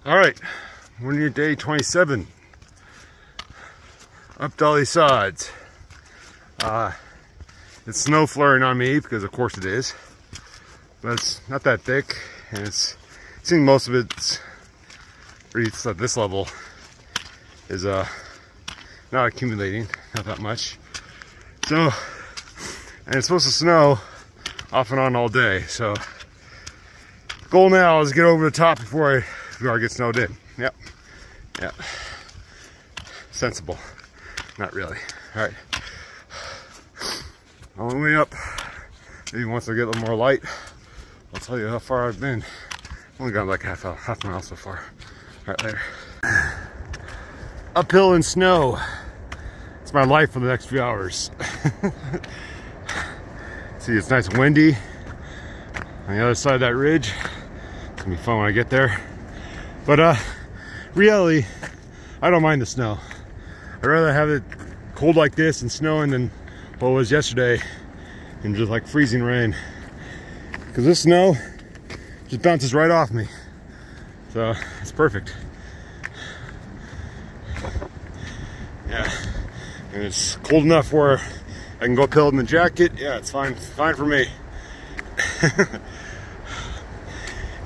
All right, we're near day 27. Up Dolly Sods. It's snow flurrying on me because of course it is, but it's not that thick, and it's seeing most of it's at this level is not accumulating, not that much. So, and it's supposed to snow off and on all day. So, goal now is to get over the top before I get snowed in. Yep. Yep. Sensible. Not really. All right. On the way up, maybe once I get a little more light, I'll tell you how far I've been. Only got like half a mile so far. All right, later. Uphill in snow. It's my life for the next few hours. See, it's nice and windy on the other side of that ridge. It's gonna be fun when I get there. But reality, I don't mind the snow. I'd rather have it cold like this and snowing than what it was yesterday and just like freezing rain. Because this snow just bounces right off me. So it's perfect. Yeah, and it's cold enough where I can go uphill in the jacket. Yeah, it's fine. It's fine for me.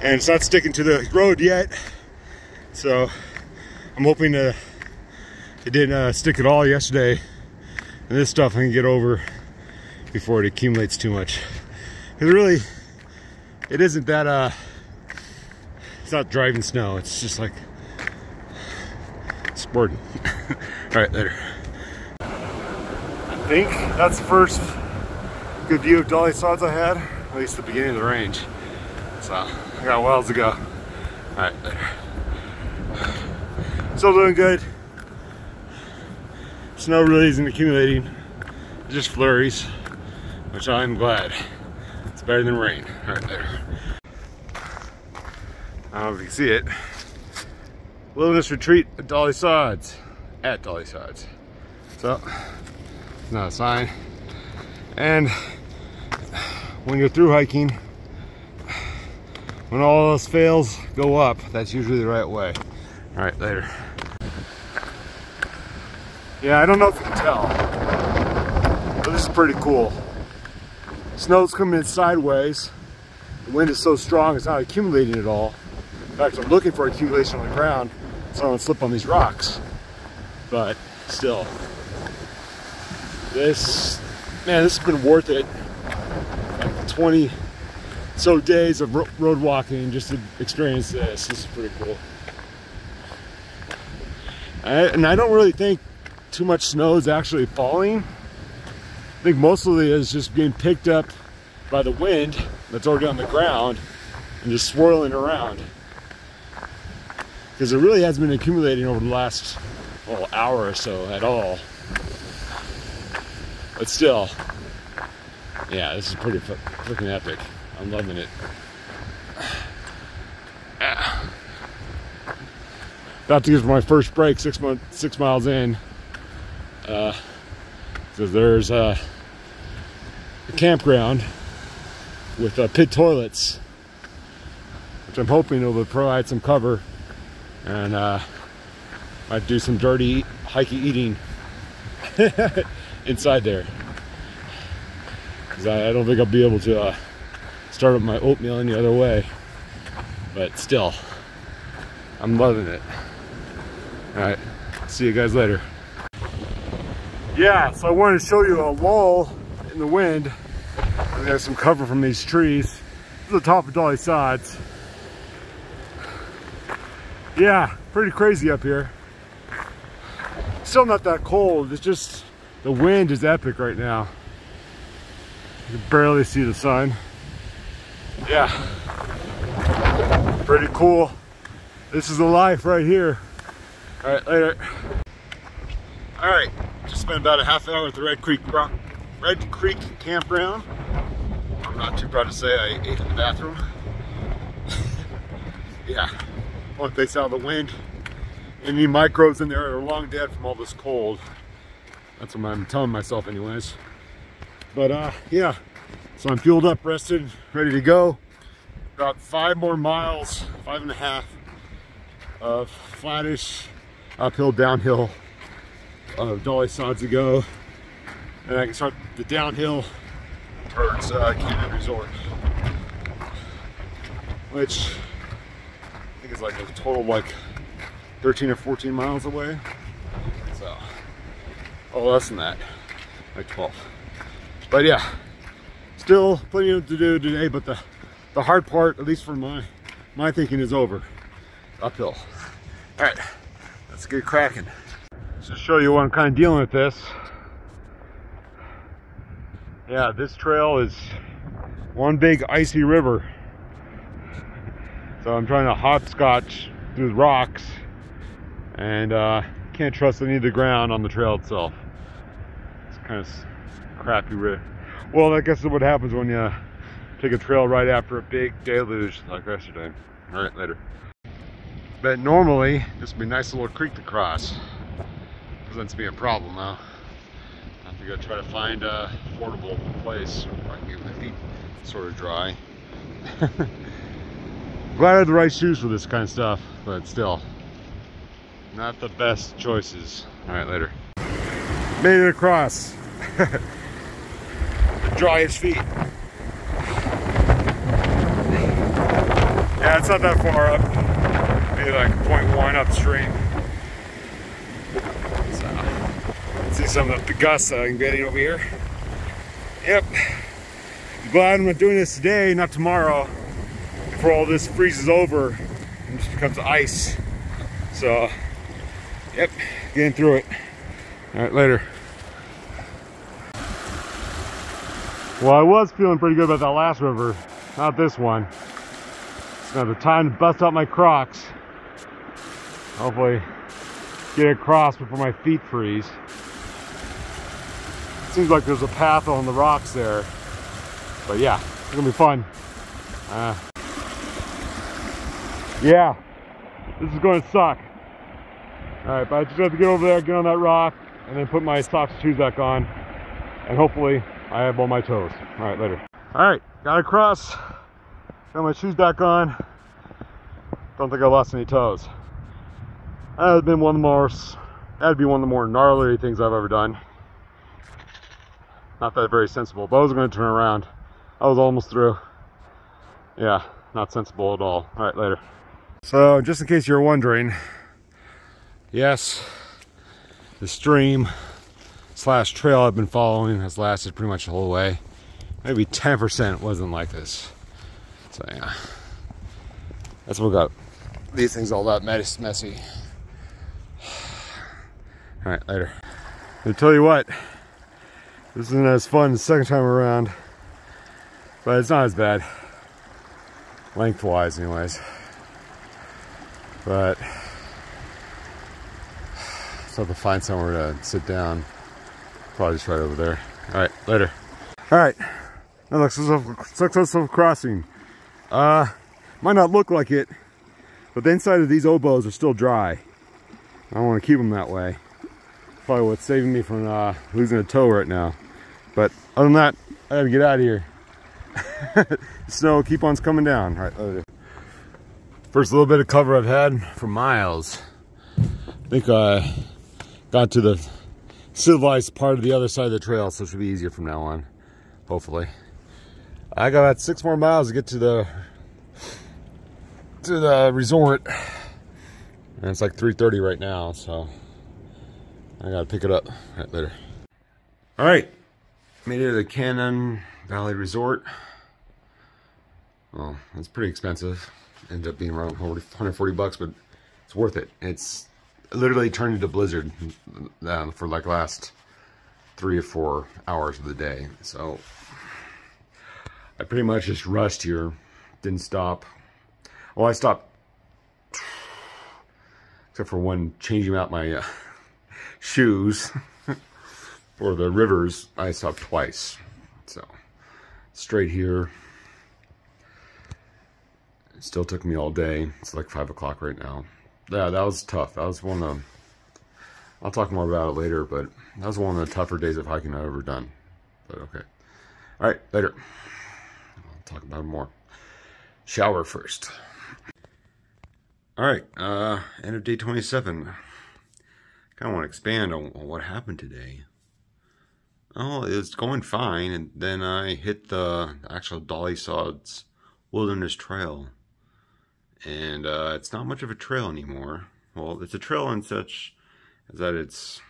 And it's not sticking to the road yet, so I'm hoping it didn't stick at all yesterday, and this stuff I can get over before it accumulates too much. Because really, it isn't that it's not driving snow, it's just like sporting. All right, later. I think that's the first good view of Dolly Sods I had, at least the beginning of the range. So I got a while to go. All right, later. Still doing good. Snow really isn't accumulating, it's just flurries, which I'm glad. It's better than rain. All right, later. I don't know if you can see it. Wilderness retreat at Dolly Sods. At Dolly Sods. So, it's not a sign. And when you're through hiking, when all those fails go up, that's usually the right way. All right, later. Yeah, I don't know if you can tell, but this is pretty cool. Snow's coming in sideways. The wind is so strong, it's not accumulating at all. In fact, I'm looking for accumulation on the ground so I don't slip on these rocks. But still, this has been worth it. Like 20 so days of road walking just to experience this. This is pretty cool. And I don't really think too much snow is actually falling. I think most of it is just being picked up by the wind that's already on the ground and just swirling around. Because it really hasn't been accumulating over the last hour or so at all. But still, yeah, this is pretty freaking epic. I'm loving it. About to get my first break, 6 miles in. So there's a campground with pit toilets, which I'm hoping will provide some cover, and might do some dirty hikey eating inside there. Because I don't think I'll be able to start up my oatmeal any other way, but still, I'm loving it. All right, see you guys later. Yeah, so I wanted to show you a lull in the wind. We have some cover from these trees. This is the top of Dolly Sods. Yeah, pretty crazy up here. Still not that cold, it's just the wind is epic right now. You can barely see the sun. Yeah, pretty cool. This is the life right here. All right, later. All right, just spent about a half hour at the Red Creek campground. I'm not too proud to say I ate in the bathroom. Yeah, only place out of the wind. Any microbes in there are long dead from all this cold. That's what I'm telling myself anyways. But yeah, so I'm fueled up, rested, ready to go. About 5 more miles, 5.5. of flattish uphill, downhill Dolly Sods to go, and I can start the downhill towards Canyon Resort, which I think is like a total of like 13 or 14 miles away. So, oh, less than that, like 12. But yeah, still plenty to do today. But the hard part, at least for my thinking, is over. Uphill. All right, let's get cracking. Just to show you what I'm kind of dealing with this. Yeah, this trail is one big icy river. So I'm trying to hopscotch through the rocks, and can't trust any of the ground on the trail itself. It's kind of crappy river. Well, I guess that's what happens when you take a trail right after a big deluge like yesterday. All right, later. But normally, this would be a nice little creek to cross. Presents to be a problem now. I think I'll try to find a affordable place where I can get my feet sort of dry. Glad I had the right shoes for this kind of stuff, but still, not the best choices. All right, later. Made it across. Driest feet. Yeah, it's not that far up. Maybe like 0.1 upstream. So, see some of the gusts that I'm getting over here. Yep. Glad I'm not doing this today, not tomorrow, before all this freezes over and just becomes ice. So, yep, getting through it. All right, later. Well, I was feeling pretty good about that last river, not this one. It's now the time to bust out my Crocs. Hopefully get across before my feet freeze. Seems like there's a path on the rocks there. But yeah, it's gonna be fun. Yeah, this is gonna suck. All right, but I just have to get over there, get on that rock, and then put my socks and shoes back on. And hopefully I have all my toes. All right, later. All right, got across, got my shoes back on. Don't think I lost any toes. That'd be one of the more gnarly things I've ever done. Not that very sensible, but I was going to turn around. I was almost through. Yeah, not sensible at all. All right, later. So, just in case you're wondering, yes, the stream / trail I've been following has lasted pretty much the whole way. Maybe 10% wasn't like this. So yeah, that's what we got. These things all that messy. All right, later. I'll tell you what, this isn't as fun the second time around, but it's not as bad, lengthwise anyways. But still have to find somewhere to sit down. Probably just right over there. All right, later. All right, that looks successful crossing. Might not look like it, but the inside of these oboes are still dry. I want to keep them that way. Probably what's saving me from losing a toe right now. But other than that, I gotta get out of here. Snow keep on coming down. All right, later. First little bit of cover I've had for miles. I think I got to the civilized part of the other side of the trail, so it should be easier from now on, hopefully. I got about 6 more miles to get to the resort, and it's like 3:30 right now, so I gotta pick it up. All right, later. All right, made it to the Canyon Valley Resort. Well, it's pretty expensive. Ended up being around 140 bucks, but it's worth it. It's literally turned into blizzard for like last 3 or 4 hours of the day. So I pretty much just rushed here, didn't stop. Well, I stopped, except for when changing out my shoes for the rivers. I stopped twice. So straight here. It still took me all day. It's like 5 o'clock right now. Yeah, that was tough. That was one of the, I'll talk more about it later, but that was one of the tougher days of hiking I've ever done. But okay. All right, later. I'll talk about it more. Shower first. All right, end of day 27. Kind of want to expand on what happened today. Oh, it's going fine, and then I hit the actual Dolly Sods Wilderness Trail. And it's not much of a trail anymore. Well, it's a trail in such as that it's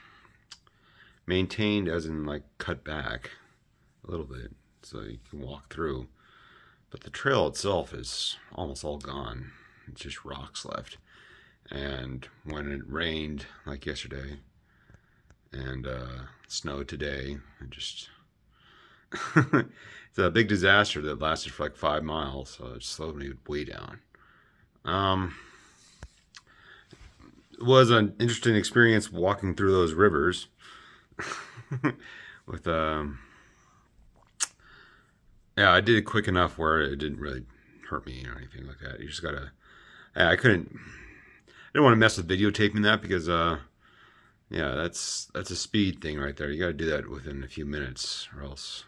maintained, as in like cut back a little bit so you can walk through. But the trail itself is almost all gone. It's just rocks left. And when it rained like yesterday and snowed today, it just it's a big disaster that lasted for like 5 miles, so it slowed me way down. It was an interesting experience walking through those rivers with yeah, I did it quick enough where it didn't really hurt me or anything like that. You just gotta, yeah, I didn't want to mess with videotaping that because yeah, that's a speed thing right there. You gotta do that within a few minutes, or else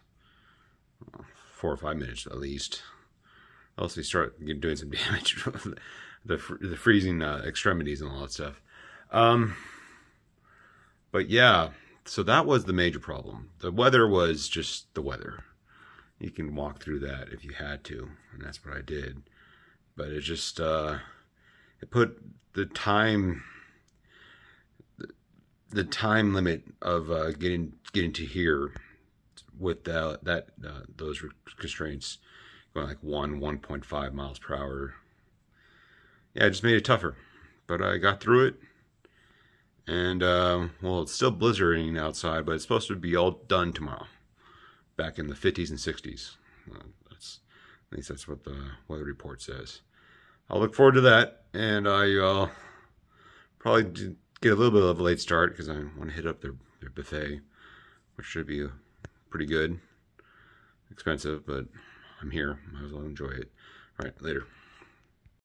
4 or 5 minutes at least. Else you start doing some damage with the freezing extremities and all that stuff. But yeah, so that was the major problem. The weather was just the weather. You can walk through that if you had to, and that's what I did. But it just it put the time limit of getting to here with those constraints going like 1.5 miles per hour. Yeah, it just made it tougher, but I got through it. And well, it's still blizzarding outside, but it's supposed to be all done tomorrow, back in the 50s and 60s. At least that's what the weather report says. I'll look forward to that, and I'll probably get a little bit of a late start because I want to hit up their buffet, which should be pretty good. Expensive, but I'm here. Might as well enjoy it. All right, later.